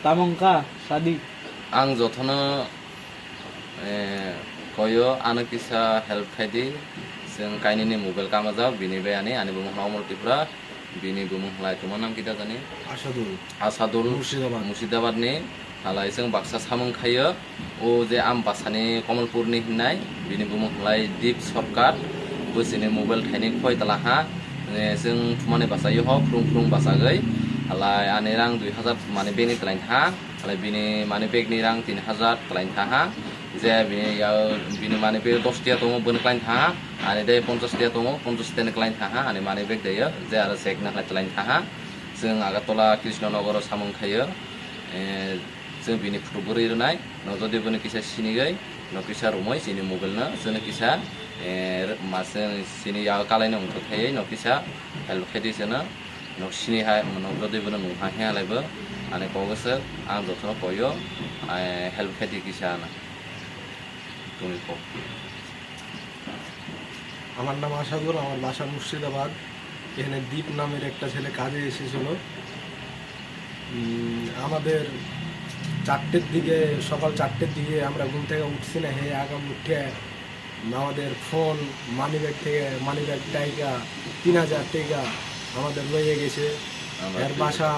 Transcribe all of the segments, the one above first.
Tamongka Sadi Ang jotono koyo ano kisa help khaidi जों काइनिनि mobile कामाजाव बिनि बायानि आनि बुमुं अमलटिपुरा बिनि बुमुं लाइ तुमा नाम किता जानि आसादुल मुर्शिदाबादनि हालाय जों बाक्सा सामों खायो ओ जे आम बासानि कमलपुरनि हिननाय बिनि बुमुं लाइ दीप सरकार बोसिनि मबाइल थाइनि खयतला हा जों तुमाने बासायो ह फ्रुं फ्रुं बासागै हालाय आनि रां 2000 माने बेनि तलाइन हा हालाय बिनि माने बेगनि रां 3000 तलाइन हा जे बिनि माने बे 10 टिया दङ बोन क्लाइन था आने दे 50 टिया दङ 50 टिया क्लाइन था आने माने बेग दैयो जे आरो सेक ना क्लाइन था जों आगातला कृष्णनगर सामों खायो जों बिनि फुटबुरै रनाय न जदि बोन किसा सिनिगै न किसा रमै सिनि मबाइल न जों किसा मासे सिनि या कालायनो उनथ थायै न किसा हेल्प खेदिसनो न सिनि हा न जदि बोन नुहा हेलायबो आने कगसो आं जथनो कयो हेल्प खेदि किसा ना তুমি কো আমার নাম আসাদুল, আমার বাসা মুর্শিদাবাদ। এখানে দীপ নামের একটা ছেলে কাজে এসেছিল। আমাদের 4টের দিকে, সকাল 4টের দিকে আমরা ঘুম থেকে উঠছি না, হে আগাম উঠে আমাদের ফোন মানিব্যাগ থেকে মানিব্যাগ টাইকা 3000 টাকা আমাদের লয়ে গেছে। এর বাসা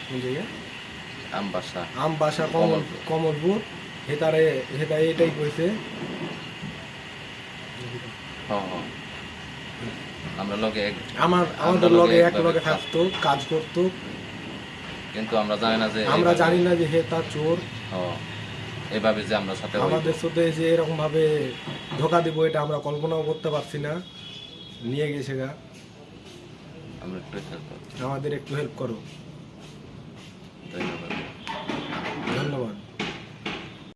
কোন জায়গায়? আমবাসা কমলপুর। হেতারে এটাই কইছে আমাদের লগে এক লগে থাকতো, কাজ করতো, কিন্তু আমরা জানি না যে হে তার চোর। এভাবে যে আমরা সাথে আমাদের সাথে যে এরকম ভাবে ধোকা দিব এটা আমরা কল্পনাও করতে পারছি না। নিয়ে গেছে গা, আমাদের একটু হেল্প করো।